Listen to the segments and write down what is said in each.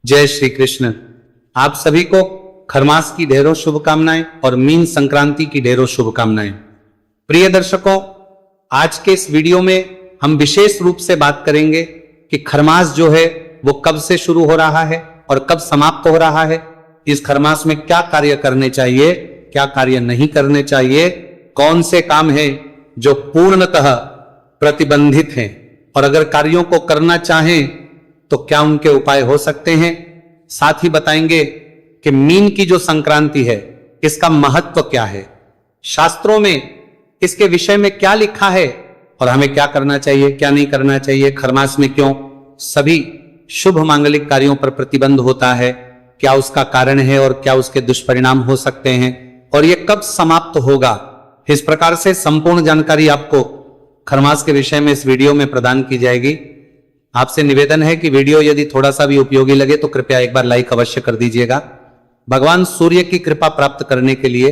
जय श्री कृष्ण। आप सभी को खरमास की ढेरों शुभकामनाएं और मीन संक्रांति की ढेरों शुभकामनाएं। प्रिय दर्शकों, आज के इस वीडियो में हम विशेष रूप से बात करेंगे कि खरमास जो है वो कब से शुरू हो रहा है और कब समाप्त हो रहा है। इस खरमास में क्या कार्य करने चाहिए, क्या कार्य नहीं करने चाहिए, कौन से काम हैं जो पूर्णतः प्रतिबंधित हैं और अगर कार्यों को करना चाहें तो क्या उनके उपाय हो सकते हैं। साथ ही बताएंगे कि मीन की जो संक्रांति है इसका महत्व क्या है, शास्त्रों में इसके विषय में क्या लिखा है और हमें क्या करना चाहिए, क्या नहीं करना चाहिए। खरमास में क्यों सभी शुभ मांगलिक कार्यों पर प्रतिबंध होता है, क्या उसका कारण है और क्या उसके दुष्परिणाम हो सकते हैं और यह कब समाप्त होगा। इस प्रकार से संपूर्ण जानकारी आपको खरमास के विषय में इस वीडियो में प्रदान की जाएगी। आपसे निवेदन है कि वीडियो यदि थोड़ा सा भी उपयोगी लगे तो कृपया एक बार लाइक अवश्य कर दीजिएगा। भगवान सूर्य की कृपा प्राप्त करने के लिए,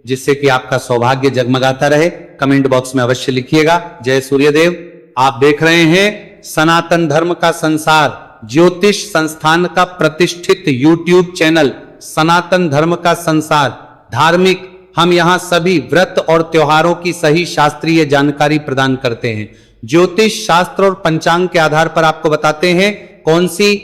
जिससे कि आपका सौभाग्य जगमगाता रहे, कमेंट बॉक्स में अवश्य लिखिएगा जय सूर्यदेव। आप देख रहे हैं सनातन धर्म का संसार, ज्योतिष संस्थान का प्रतिष्ठित यूट्यूब चैनल सनातन धर्म का संसार धार्मिक। हम यहां सभी व्रत और त्योहारों की सही शास्त्रीय जानकारी प्रदान करते हैं। ज्योतिष शास्त्र और पंचांग के आधार पर आपको बताते हैं कौन सी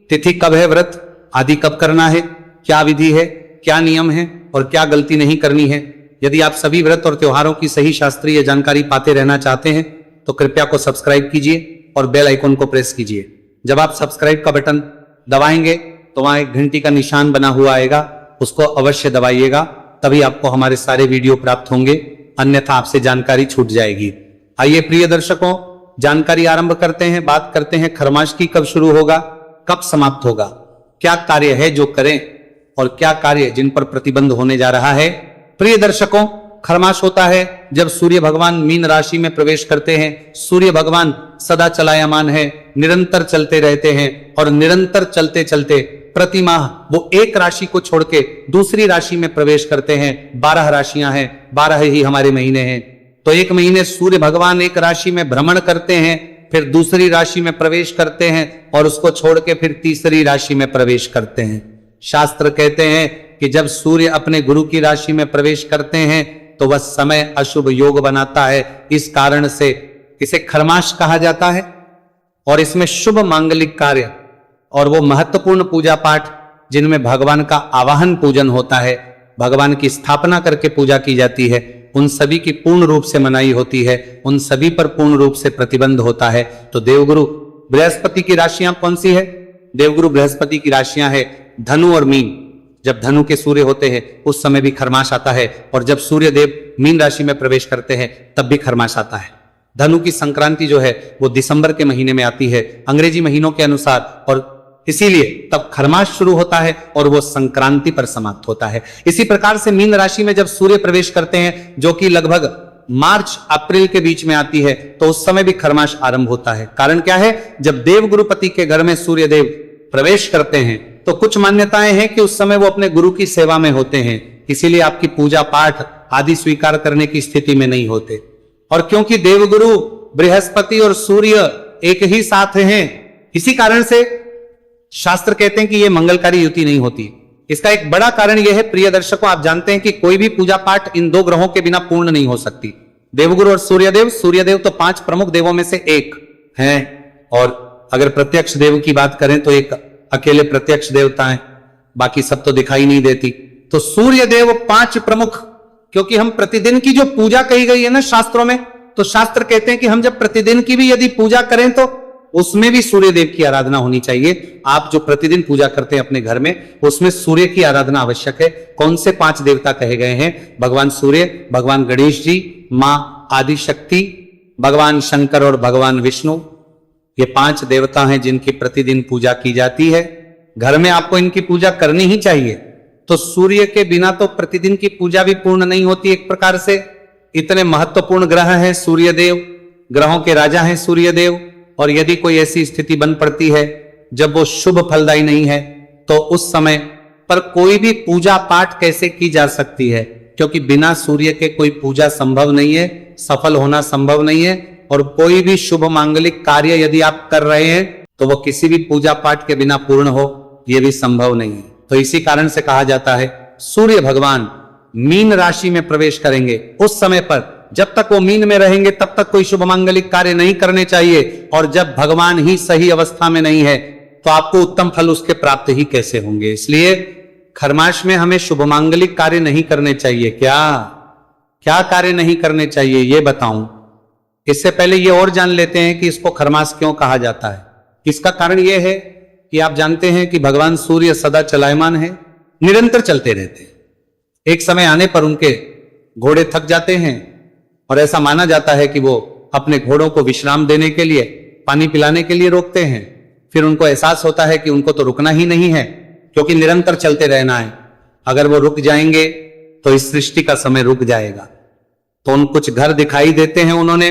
तिथि कब है, व्रत आदि कब करना है, क्या विधि है, क्या नियम है और क्या गलती नहीं करनी है। यदि आप सभी व्रत और त्योहारों की सही शास्त्रीय जानकारी पाते रहना चाहते हैं तो कृपया को सब्सक्राइब कीजिए और बेल आइकन को प्रेस कीजिए। जब आप सब्सक्राइब का बटन दबाएंगे तो वहां एक घंटी का निशान बना हुआ आएगा, उसको अवश्य दबाइएगा, तभी आपको हमारे सारे वीडियो प्राप्त होंगे, अन्यथा आपसे जानकारी छूट जाएगी। आइए प्रिय दर्शकों, जानकारी आरंभ करते हैं। बात करते हैं खरमास की कब शुरू होगा, कब समाप्त होगा, क्या कार्य है जो करें और क्या कार्य जिन पर प्रतिबंध होने जा रहा है। प्रिय दर्शकों, खरमास होता है जब सूर्य भगवान मीन राशि में प्रवेश करते हैं। सूर्य भगवान सदा चलायमान है, निरंतर चलते रहते हैं और निरंतर चलते चलते प्रति माह वो एक राशि को छोड़ के दूसरी राशि में प्रवेश करते हैं। 12 राशियां हैं, 12 ही हमारे महीने हैं, तो एक महीने सूर्य भगवान एक राशि में भ्रमण करते हैं, फिर दूसरी राशि में प्रवेश करते हैं और उसको छोड़ के फिर तीसरी राशि में प्रवेश करते हैं। शास्त्र कहते हैं कि जब सूर्य अपने गुरु की राशि में प्रवेश करते हैं तो वह समय अशुभ योग बनाता है। इस कारण से इसे खरमास कहा जाता है और इसमें शुभ मांगलिक कार्य और वो महत्वपूर्ण पूजा पाठ जिनमें भगवान का आवाहन पूजन होता है, भगवान की स्थापना करके पूजा की जाती है, उन सभी की पूर्ण रूप से मनाही होती है, उन सभी पर पूर्ण रूप से प्रतिबंध होता है। तो देवगुरु बृहस्पति की राशियां कौन सी है? देवगुरु बृहस्पति की राशियां है धनु और मीन। जब धनु के सूर्य होते हैं उस समय भी खरमास आता है और जब सूर्य देव मीन राशि में प्रवेश करते हैं तब भी खरमास आता है। धनु की संक्रांति जो है वो दिसंबर के महीने में आती है अंग्रेजी महीनों के अनुसार, और इसीलिए तब खरमास शुरू होता है और वो संक्रांति पर समाप्त होता है। इसी प्रकार से मीन राशि में जब सूर्य प्रवेश करते हैं, जो कि लगभग मार्च अप्रैल के बीच में आती है, तो उस समय भी खरमास आरंभ होता है। कारण क्या है? जब देव गुरुपति के घर में सूर्य देव प्रवेश करते हैं तो कुछ मान्यताएं हैं कि उस समय वो अपने गुरु की सेवा में होते हैं, इसीलिए आपकी पूजा पाठ आदि स्वीकार करने की स्थिति में नहीं होते। और क्योंकि देवगुरु बृहस्पति और सूर्य एक ही साथ हैं, इसी कारण से शास्त्र कहते हैं कि यह मंगलकारी युति नहीं होती। इसका एक बड़ा कारण यह है प्रिय दर्शकों, आप जानते हैं कि कोई भी पूजा पाठ इन 2 ग्रहों के बिना पूर्ण नहीं हो सकती। देवगुरु और सूर्यदेव, सूर्यदेव तो 5 प्रमुख देवों में से एक हैं, और अगर प्रत्यक्ष देव की बात करें तो एक अकेले प्रत्यक्ष देवता है, बाकी सब तो दिखाई नहीं देती। तो सूर्यदेव 5 प्रमुख, क्योंकि हम प्रतिदिन की जो पूजा कही गई है ना शास्त्रों में, तो शास्त्र कहते हैं कि हम जब प्रतिदिन की भी यदि पूजा करें तो उसमें भी सूर्य देव की आराधना होनी चाहिए। आप जो प्रतिदिन पूजा करते हैं अपने घर में, उसमें सूर्य की आराधना आवश्यक है। कौन से 5 देवता कहे गए हैं? भगवान सूर्य, भगवान गणेश जी, मां आदिशक्ति, भगवान शंकर और भगवान विष्णु। ये 5 देवता हैं जिनकी प्रतिदिन पूजा की जाती है। घर में आपको इनकी पूजा करनी ही चाहिए। तो सूर्य के बिना तो प्रतिदिन की पूजा भी पूर्ण नहीं होती। एक प्रकार से इतने महत्वपूर्ण ग्रह हैं सूर्यदेव, ग्रहों के राजा हैं सूर्यदेव, और यदि कोई ऐसी स्थिति बन पड़ती है जब वो शुभ फलदायी नहीं है तो उस समय पर कोई भी पूजा पाठ कैसे की जा सकती है? क्योंकि बिना सूर्य के कोई पूजा संभव नहीं है, सफल होना संभव नहीं है। और कोई भी शुभ मांगलिक कार्य यदि आप कर रहे हैं तो वो किसी भी पूजा पाठ के बिना पूर्ण हो यह भी संभव नहीं है। तो इसी कारण से कहा जाता है सूर्य भगवान मीन राशि में प्रवेश करेंगे, उस समय पर जब तक वो मीन में रहेंगे तब तक कोई शुभ मांगलिक कार्य नहीं करने चाहिए, और जब भगवान ही सही अवस्था में नहीं है तो आपको उत्तम फल उसके प्राप्त ही कैसे होंगे। इसलिए खरमास में हमें शुभ मांगलिक कार्य नहीं करने चाहिए। क्या क्या कार्य नहीं करने चाहिए ये बताऊं। इससे पहले ये और जान लेते हैं कि इसको खरमास क्यों कहा जाता है। इसका कारण यह है कि आप जानते हैं कि भगवान सूर्य सदा चलायमान है, निरंतर चलते रहते हैं। एक समय आने पर उनके घोड़े थक जाते हैं और ऐसा माना जाता है कि वो अपने घोड़ों को विश्राम देने के लिए, पानी पिलाने के लिए रोकते हैं। फिर उनको एहसास होता है कि उनको तो रुकना ही नहीं है, क्योंकि निरंतर चलते रहना है। अगर वो रुक जाएंगे तो इस सृष्टि का समय रुक जाएगा। तो उन कुछ घर दिखाई देते हैं, उन्होंने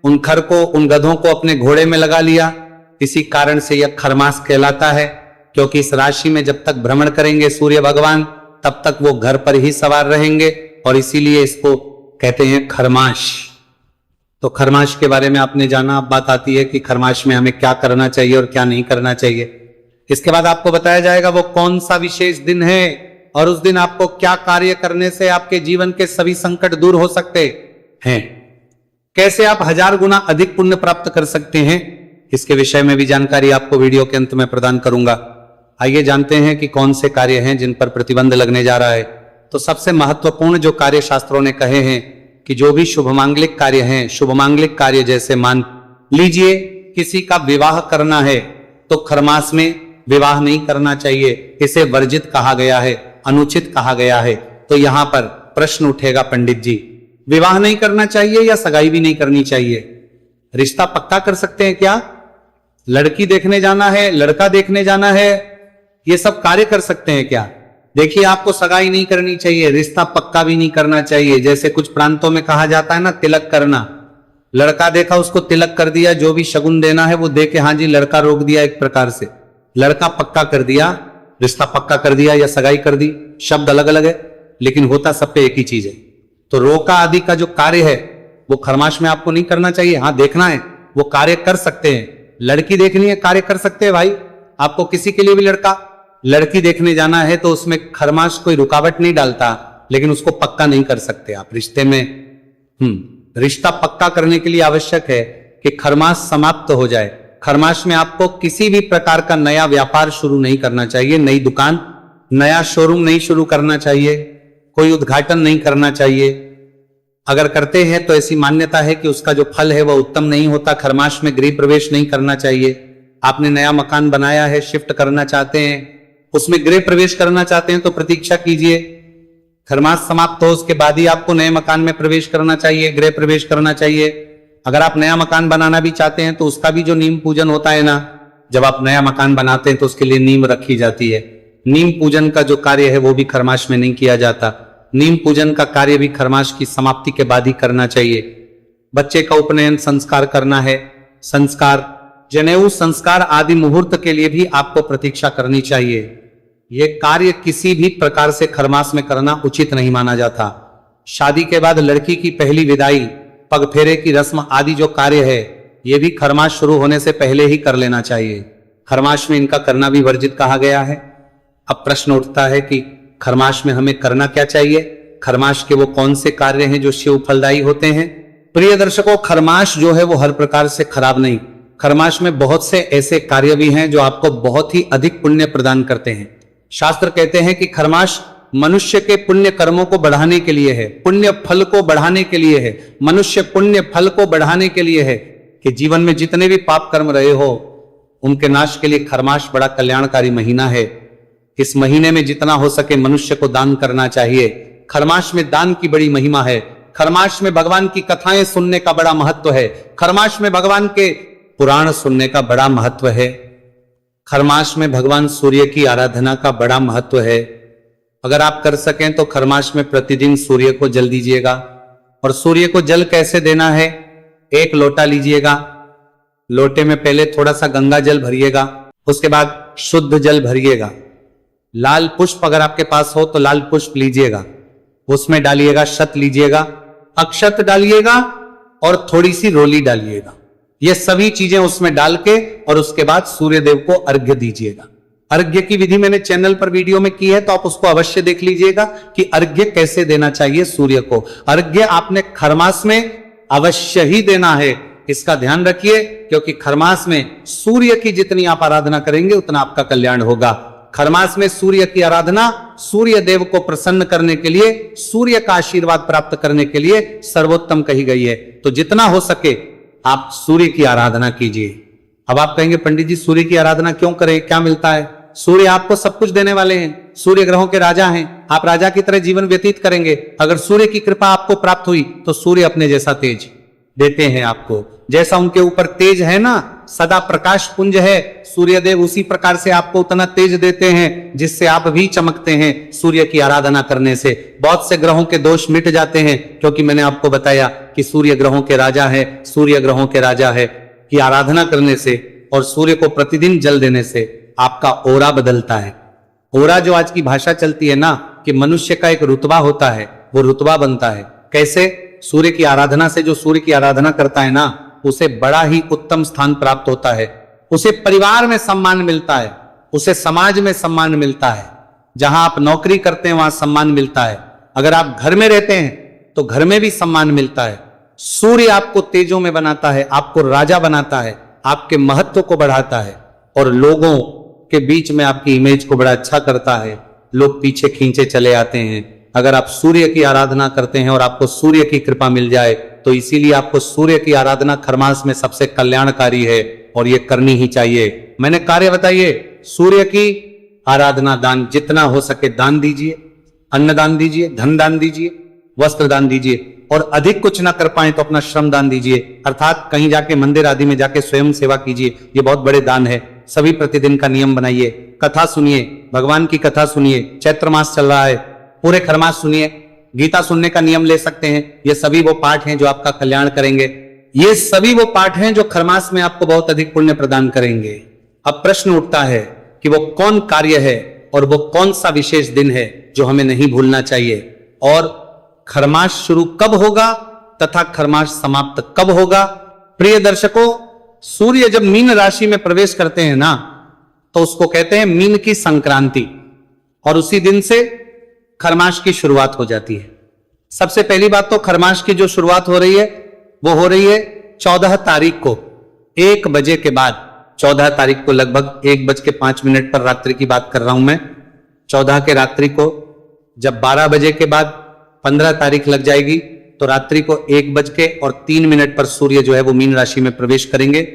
उन घर को, उन गधों को अपने घोड़े में लगा लिया। इसी कारण से यह खरमास कहलाता है, क्योंकि इस राशि में जब तक भ्रमण करेंगे सूर्य भगवान तब तक वो घर पर ही सवार रहेंगे, और इसीलिए इसको कहते हैं खरमास। तो खरमास के बारे में आपने जाना। अब बात आती है कि खरमास में हमें क्या करना चाहिए और क्या नहीं करना चाहिए। इसके बाद आपको बताया जाएगा वो कौन सा विशेष दिन है और उस दिन आपको क्या कार्य करने से आपके जीवन के सभी संकट दूर हो सकते हैं, कैसे आप 1000 गुना अधिक पुण्य प्राप्त कर सकते हैं। इसके विषय में भी जानकारी आपको वीडियो के अंत में प्रदान करूंगा। आइए जानते हैं कि कौन से कार्य हैं जिन पर प्रतिबंध लगने जा रहा है। तो सबसे महत्वपूर्ण जो कार्य शास्त्रों ने कहे हैं कि जो भी शुभ मांगलिक कार्य हैं, शुभ मांगलिक कार्य जैसे मान लीजिए किसी का विवाह करना है तो खरमास में विवाह नहीं करना चाहिए, इसे वर्जित कहा गया है, अनुचित कहा गया है। तो यहां पर प्रश्न उठेगा पंडित जी, विवाह नहीं करना चाहिए या सगाई भी नहीं करनी चाहिए? रिश्ता पक्का कर सकते हैं क्या? लड़की देखने जाना है, लड़का देखने जाना है, ये सब कार्य कर सकते हैं क्या? देखिए, आपको सगाई नहीं करनी चाहिए, रिश्ता पक्का भी नहीं करना चाहिए। जैसे कुछ प्रांतों में कहा जाता है ना, तिलक करना। लड़का देखा, उसको तिलक कर दिया, जो भी शगुन देना है वो दे के, हाँ जी लड़का रोक दिया। एक प्रकार से लड़का पक्का कर दिया, रिश्ता पक्का कर दिया या सगाई कर दी। शब्द अलग अलग है लेकिन होता सब पे एक ही चीज है। तो रोका आदि का जो कार्य है वो खरमास में आपको नहीं करना चाहिए। हाँ, देखना है वो कार्य कर सकते हैं, लड़की देखनी है कार्य कर सकते हैं। भाई, आपको किसी के लिए भी लड़की देखने जाना है तो उसमें खरमास कोई रुकावट नहीं डालता, लेकिन उसको पक्का नहीं कर सकते आप रिश्ते में। रिश्ता पक्का करने के लिए आवश्यक है कि खरमास समाप्त हो जाए। खरमास में आपको किसी भी प्रकार का नया व्यापार शुरू नहीं करना चाहिए, नई दुकान, नया शोरूम नहीं शुरू करना चाहिए, कोई उद्घाटन नहीं करना चाहिए। अगर करते हैं तो ऐसी मान्यता है कि उसका जो फल है वह उत्तम नहीं होता। खरमास में गृह प्रवेश नहीं करना चाहिए। आपने नया मकान बनाया है, शिफ्ट करना चाहते हैं, उसमें गृह प्रवेश करना चाहते हैं तो प्रतीक्षा कीजिए, खरमास समाप्त हो उसके बाद ही आपको नए मकान में प्रवेश करना चाहिए, गृह प्रवेश करना चाहिए। अगर आप नया मकान बनाना भी चाहते हैं तो उसका भी जो नीम पूजन होता है ना, जब आप नया मकान बनाते हैं तो उसके लिए नीम रखी जाती है। नीम पूजन का जो कार्य है वो भी खरमास में नहीं किया जाता। नीम पूजन का कार्य भी खरमास की समाप्ति के बाद ही करना चाहिए। बच्चे का उपनयन संस्कार करना है, संस्कार, जनेऊ संस्कार आदि मुहूर्त के लिए भी आपको प्रतीक्षा करनी चाहिए। यह कार्य किसी भी प्रकार से खरमास में करना उचित नहीं माना जाता। शादी के बाद लड़की की पहली विदाई, पगफेरे की रस्म आदि जो कार्य है यह भी खरमास शुरू होने से पहले ही कर लेना चाहिए। खरमास में इनका करना भी वर्जित कहा गया है। अब प्रश्न उठता है कि खरमास में हमें करना क्या चाहिए? खरमास के वो कौन से कार्य हैं जो शिव फलदायी होते हैं? प्रिय दर्शकों, खरमास जो है वो हर प्रकार से खराब नहीं। खरमास में बहुत से ऐसे कार्य भी हैं जो आपको बहुत ही अधिक पुण्य प्रदान करते हैं। शास्त्र कहते हैं कि खरमास मनुष्य के पुण्य कर्मों को बढ़ाने के लिए है, पुण्य फल को बढ़ाने के लिए है, मनुष्य पुण्य फल को बढ़ाने के लिए है कि जीवन में जितने भी पाप कर्म रहे हो उनके नाश के लिए खरमास बड़ा कल्याणकारी महीना है। इस महीने में जितना हो सके मनुष्य को दान करना चाहिए। खरमास में दान की बड़ी महिमा है। खरमास में भगवान की कथाएं सुनने का बड़ा महत्व है। खरमास में भगवान के पुराण सुनने का बड़ा महत्व है। खरमास में भगवान सूर्य की आराधना का बड़ा महत्व है। अगर आप कर सकें तो खरमास में प्रतिदिन सूर्य को जल दीजिएगा। और सूर्य को जल कैसे देना है? एक लोटा लीजिएगा, लोटे में पहले थोड़ा सा गंगा जल भरिएगा, उसके बाद शुद्ध जल भरिएगा। लाल पुष्प अगर आपके पास हो तो लाल पुष्प लीजिएगा, उसमें डालिएगा, शत लीजिएगा, अक्षत डालिएगा और थोड़ी सी रोली डालिएगा। ये सभी चीजें उसमें डाल के और उसके बाद सूर्य देव को अर्घ्य दीजिएगा। अर्घ्य की विधि मैंने चैनल पर वीडियो में की है, तो आप उसको अवश्य देख लीजिएगा कि अर्घ्य कैसे देना चाहिए सूर्य को। अर्घ्य आपने खरमास में अवश्य ही देना है, इसका ध्यान रखिए, क्योंकि खरमास में सूर्य की जितनी आप आराधना करेंगे उतना आपका कल्याण होगा। खरमास में सूर्य की आराधना सूर्य देव को प्रसन्न करने के लिए, सूर्य का आशीर्वाद प्राप्त करने के लिए सर्वोत्तम कही गई है। तो जितना हो सके आप सूर्य की आराधना कीजिए। अब आप कहेंगे पंडित जी सूर्य की आराधना क्यों करें, क्या मिलता है? सूर्य आपको सब कुछ देने वाले हैं, सूर्य ग्रहों के राजा हैं, आप राजा की तरह जीवन व्यतीत करेंगे। अगर सूर्य की कृपा आपको प्राप्त हुई तो सूर्य अपने जैसा तेज देते हैं आपको, जैसा उनके ऊपर तेज है ना, सदा प्रकाश पुंज है सूर्यदेव, उसी प्रकार से आपको उतना तेज देते हैं जिससे आप भी चमकते हैं सूर्य की आराधना करने से। बहुत से ग्रहों के दोष मिट जाते हैं, क्योंकि मैंने आपको बताया कि सूर्य ग्रहों के राजा है, सूर्य ग्रहों के राजा है की आराधना करने से और सूर्य को प्रतिदिन जल देने से आपका ओरा बदलता है। ओरा जो आज की भाषा चलती है ना कि मनुष्य का एक रुतबा होता है, वो रुतबा बनता है। कैसे? सूर्य की आराधना से जो सूर्य की आराधना करता है ना, उसे बड़ा ही उत्तम स्थान प्राप्त होता है, उसे परिवार में सम्मान मिलता है, उसे समाज में सम्मान मिलता है। जहां आप नौकरी करते हैं वहां सम्मान मिलता है, अगर आप घर में रहते हैं तो घर में भी सम्मान मिलता है। सूर्य आपको तेजों में बनाता है, आपको राजा बनाता है, आपके महत्व को बढ़ाता है और लोगों के बीच में आपकी इमेज को बड़ा अच्छा करता है, लोग पीछे खींचे चले आते हैं। अगर आप सूर्य की आराधना करते हैं और आपको सूर्य की कृपा मिल जाए तो इसीलिए आपको सूर्य की आराधना खरमास में सबसे कल्याणकारी है और ये करनी ही चाहिए। मैंने कार्य बताइए, सूर्य की आराधना दान जितना हो सके दान दीजिए, अन्न दान दीजिए, धन दान दीजिए, वस्त्र दान दीजिए, और अधिक कुछ ना कर पाए तो अपना श्रम दान दीजिए, अर्थात कहीं जाके मंदिर आदि में जाके स्वयं सेवा कीजिए। ये बहुत बड़े दान है। सभी प्रतिदिन का नियम बनाइए, कथा सुनिए, भगवान की कथा सुनिए, चैत्र मास चल रहा है, पूरे खरमास सुनिए, गीता सुनने का नियम ले सकते हैं। ये सभी वो पाठ हैं जो आपका कल्याण करेंगे, ये सभी वो पाठ हैं जो खरमास में आपको बहुत अधिक पुण्य प्रदान करेंगे। अब प्रश्न उठता है कि वो कौन कार्य है और वो कौन सा विशेष दिन है जो हमें नहीं भूलना चाहिए, और खरमास शुरू कब होगा तथा खरमास समाप्त कब होगा। प्रिय दर्शकों, सूर्य जब मीन राशि में प्रवेश करते हैं ना तो उसको कहते हैं मीन की संक्रांति, और उसी दिन से खरमास की शुरुआत हो जाती है। सबसे पहली बात तो खरमास की जो शुरुआत हो रही है वो हो रही है 14 तारीख को 1 बजे के बाद। 14 तारीख को लगभग 1:05 पर रात्रि की बात कर रहा हूं मैं। 14 के रात्रि को जब 12 बजे के बाद 15 तारीख लग जाएगी तो रात्रि को 1:03 पर सूर्य जो है वो मीन राशि में प्रवेश करेंगे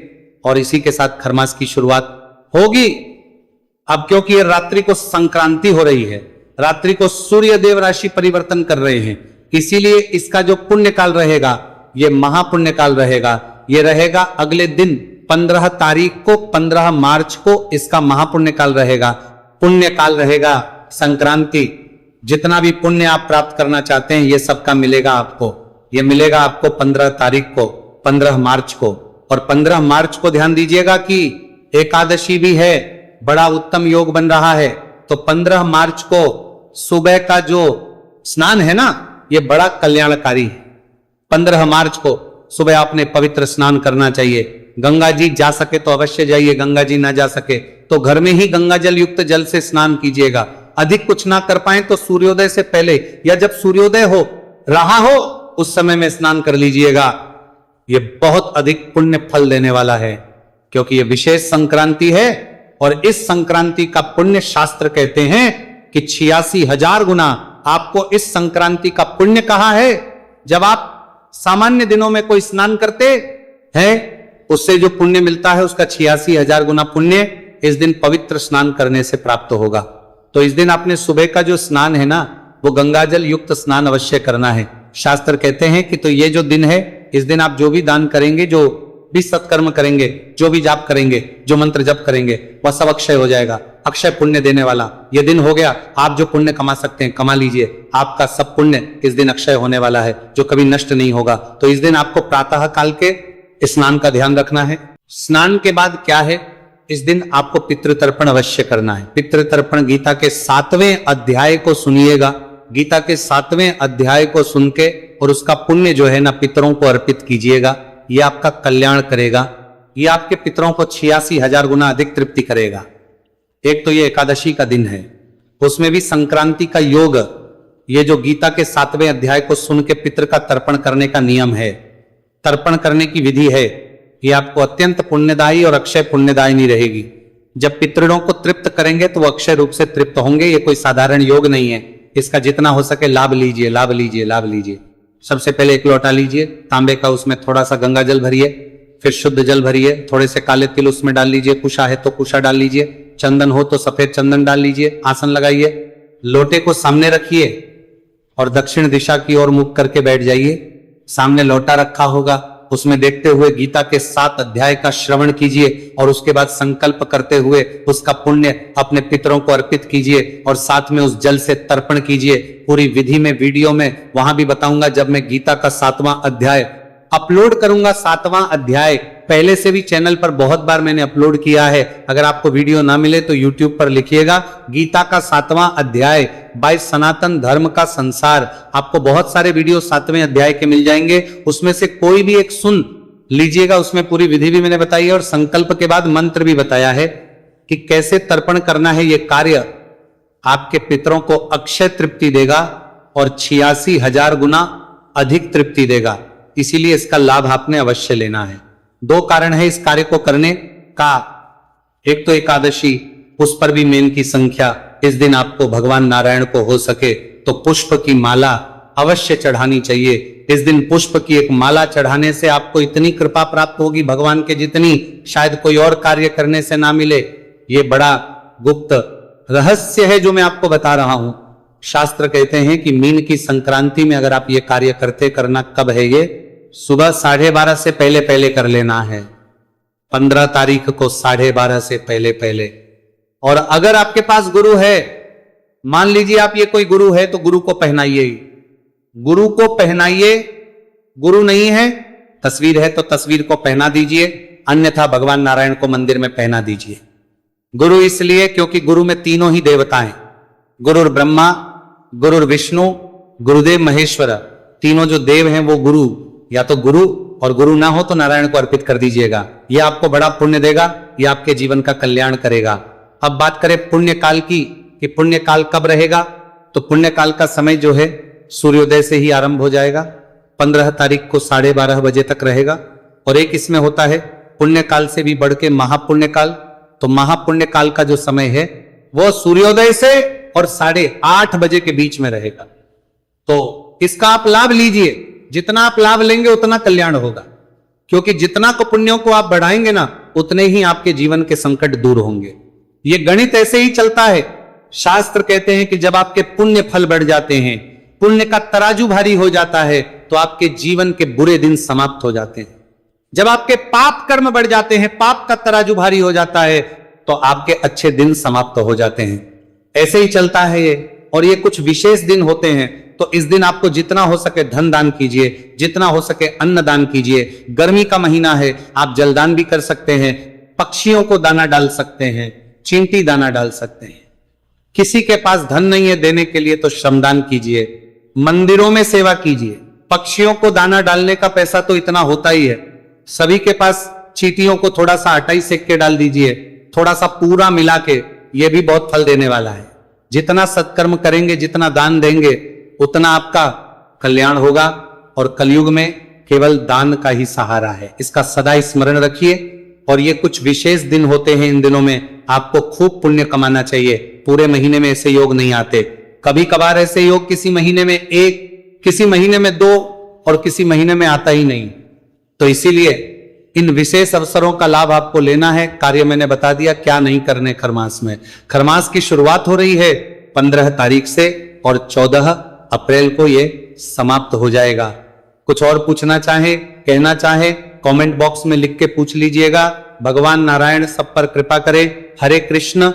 और इसी के साथ खरमास की शुरुआत होगी। अब क्योंकि ये रात्रि को संक्रांति हो रही है, रात्रि को सूर्य देव राशि परिवर्तन कर रहे हैं, इसीलिए इसका जो पुण्य काल रहेगा ये महापुण्य काल रहेगा। ये रहेगा अगले दिन 15 तारीख को, 15 मार्च को इसका महापुण्य काल रहेगा। पुण्य काल रहेगा संक्रांति। जितना भी पुण्य आप प्राप्त करना चाहते हैं ये सबका मिलेगा आपको। ये मिलेगा आपको 15 तारीख को, 15 मार्च को। और 15 मार्च को ध्यान दीजिएगा कि एकादशी भी है, बड़ा उत्तम योग बन रहा है। तो 15 मार्च को सुबह का जो स्नान है ना ये बड़ा कल्याणकारी है। 15 मार्च को सुबह आपने पवित्र स्नान करना चाहिए। गंगा जी जा सके तो अवश्य जाइए, गंगा जी ना जा सके तो घर में ही गंगा जल युक्त जल से स्नान कीजिएगा। अधिक कुछ ना कर पाए तो सूर्योदय से पहले या जब सूर्योदय हो रहा हो उस समय में स्नान कर लीजिएगा। ये बहुत अधिक पुण्य फल देने वाला है, क्योंकि ये विशेष संक्रांति है। और इस संक्रांति का पुण्य शास्त्र कहते हैं कि 86,000 गुना आपको इस संक्रांति का पुण्य कहा है। जब आप सामान्य दिनों में कोई स्नान करते हैं उससे जो पुण्य मिलता है उसका 86,000 गुना पुण्य इस दिन पवित्र स्नान करने से प्राप्त होगा। तो इस दिन आपने सुबह का जो स्नान है ना वो गंगाजल युक्त स्नान अवश्य करना है। शास्त्र कहते हैं कि तो ये जो दिन है इस दिन आप जो भी दान करेंगे, जो भी सत्कर्म करेंगे, जो भी जाप करेंगे, जो मंत्र जप करेंगे वह सब अक्षय हो जाएगा। अक्षय पुण्य देने वाला ये दिन हो गया। आप जो पुण्य कमा सकते हैं कमा लीजिए। आपका सब पुण्य इस दिन अक्षय होने वाला है जो कभी नष्ट नहीं होगा। तो इस दिन आपको प्रातः काल के स्नान का ध्यान रखना है। स्नान के बाद क्या है, इस दिन आपको पितृतर्पण अवश्य करना है। पितृतर्पण गीता के 7वें अध्याय को सुनिएगा। गीता के 7वें अध्याय को सुन के और उसका पुण्य जो है ना पितरों को अर्पित कीजिएगा। ये आपका कल्याण करेगा। ये आपके पितरों को 86,000 गुना अधिक तृप्ति करेगा। एक तो ये एकादशी का दिन है, उसमें भी संक्रांति का योग। ये जो गीता के 7वें अध्याय को सुन के पितृ का तर्पण करने का नियम है, तर्पण करने की विधि है, ये आपको अत्यंत पुण्यदायी और अक्षय पुण्यदायिनी रहेगी। जब पितृों को तृप्त करेंगे तो वो अक्षय रूप से तृप्त होंगे। ये कोई साधारण योग नहीं है, इसका जितना हो सके लाभ लीजिए, लाभ लीजिए, लाभ लीजिए। सबसे पहले एक लोटा लीजिए तांबे का, उसमें थोड़ा सा गंगा जल भरिए, फिर शुद्ध जल भरिए, थोड़े से काले तिल उसमें डाल लीजिए, कुशा है तो कुशा डाल लीजिए, चंदन हो तो सफेद चंदन डाल लीजिए, आसन लगाइए, लोटे को सामने रखिए और दक्षिण दिशा की ओर मुख करके बैठ जाइए। सामने लोटा रखा होगा, उसमें देखते हुए गीता के 7 अध्याय का श्रवण कीजिए और उसके बाद संकल्प करते हुए उसका पुण्य अपने पितरों को अर्पित कीजिए और साथ में उस जल से तर्पण कीजिए। पूरी विधि में वीडियो में वहां भी बताऊंगा। जब मैं गीता का 7वां अध्याय अपलोड करूंगा, 7वां अध्याय पहले से भी चैनल पर बहुत बार मैंने अपलोड किया है। अगर आपको वीडियो ना मिले तो यूट्यूब पर लिखिएगा गीता का 7वां अध्याय बाय सनातन धर्म का संसार। आपको बहुत सारे वीडियो 7वें अध्याय के मिल जाएंगे, उसमें से कोई भी एक सुन लीजिएगा। उसमें पूरी विधि भी मैंने बताई है और संकल्प के बाद मंत्र भी बताया है कि कैसे तर्पण करना है। यह कार्य आपके पितरों को अक्षय तृप्ति देगा और 86,000 गुना अधिक तृप्ति देगा। इसीलिए इसका लाभ आपने अवश्य लेना है। 2 कारण है इस कार्य को करने का। एक तो एकादशी, उस पर भी मेन की संख्या। इस दिन आपको भगवान नारायण को हो सके तो पुष्प की माला अवश्य चढ़ानी चाहिए। इस दिन पुष्प की एक माला चढ़ाने से आपको इतनी कृपा प्राप्त होगी भगवान के, जितनी शायद कोई और कार्य करने से ना मिले। ये बड़ा गुप्त रहस्य है जो मैं आपको बता रहा हूं। शास्त्र कहते हैं कि मीन की संक्रांति में अगर आप ये कार्य करना कब है, ये सुबह 12:30 से पहले पहले कर लेना है। 15 तारीख को 12:30 से पहले पहले। और अगर आपके पास गुरु है, मान लीजिए आप ये कोई गुरु है, तो गुरु को पहनाइए, गुरु को पहनाइए। गुरु नहीं है, तस्वीर है तो तस्वीर को पहना दीजिए, अन्यथा भगवान नारायण को मंदिर में पहना दीजिए। गुरु इसलिए क्योंकि गुरु में तीनों ही देवता हैं, गुरुर ब्रह्मा, गुरुर विष्णु, गुरुदेव महेश्वर। तीनों जो देव हैं वो गुरु, या तो गुरु, और गुरु ना हो तो नारायण को अर्पित कर दीजिएगा। यह आपको बड़ा पुण्य देगा, यह आपके जीवन का कल्याण करेगा। अब बात करें पुण्य काल की कि पुण्य काल कब रहेगा, तो पुण्य काल का समय जो है सूर्योदय से ही आरंभ हो जाएगा। 15 तारीख को 12:30 बजे तक रहेगा। और एक इसमें होता है पुण्य काल से भी बढ़ के महापुण्य काल। तो महापुण्य काल का जो समय है वो सूर्योदय से और 8:30 बजे के बीच में रहेगा। तो इसका आप लाभ लीजिए। जितना आप लाभ लेंगे उतना कल्याण होगा, क्योंकि जितना को पुण्यों को आप बढ़ाएंगे ना, उतने ही आपके जीवन के संकट दूर होंगे। ये गणित ऐसे ही चलता है। शास्त्र कहते हैं कि जब आपके पुण्य फल बढ़ जाते हैं, पुण्य का तराजू भारी हो जाता है, तो आपके जीवन के बुरे दिन समाप्त हो जाते हैं। जब आपके पाप कर्म बढ़ जाते हैं, पाप का तराजू भारी हो जाता है, तो आपके अच्छे दिन समाप्त हो जाते हैं। ऐसे ही चलता है ये। और ये कुछ विशेष दिन होते हैं, तो इस दिन आपको जितना हो सके धन दान कीजिए, जितना हो सके अन्न दान कीजिए। गर्मी का महीना है, आप जलदान भी कर सकते हैं, पक्षियों को दाना डाल सकते हैं, चींटी दाना डाल सकते हैं। किसी के पास धन नहीं है देने के लिए तो श्रमदान कीजिए, मंदिरों में सेवा कीजिए। पक्षियों को दाना डालने का पैसा तो इतना होता ही है। सभी के पास चींटियों को थोड़ा सा आटा ही सेक के डाल दीजिए, थोड़ा सा पूरा मिला के, ये भी बहुत फल देने वाला है। जितना सत्कर्म करेंगे, जितना दान देंगे, उतना आपका कल्याण होगा। और कलयुग में केवल दान का ही सहारा है, इसका सदा स्मरण रखिए। और ये कुछ विशेष दिन होते हैं, इन दिनों में आपको खूब पुण्य कमाना चाहिए। पूरे महीने में ऐसे योग नहीं आते, कभी कभार ऐसे योग किसी महीने में 1, किसी महीने में 2 और किसी महीने में आता ही नहीं। तो इसीलिए इन विशेष अवसरों का लाभ आपको लेना है। कार्य मैंने बता दिया क्या नहीं करने खरमास में। खरमास की शुरुआत हो रही है 15 तारीख से और 14 अप्रैल को ये समाप्त हो जाएगा। कुछ और पूछना चाहे, कहना चाहे, कमेंट बॉक्स में लिख के पूछ लीजिएगा। भगवान नारायण सब पर कृपा करें। हरे कृष्ण।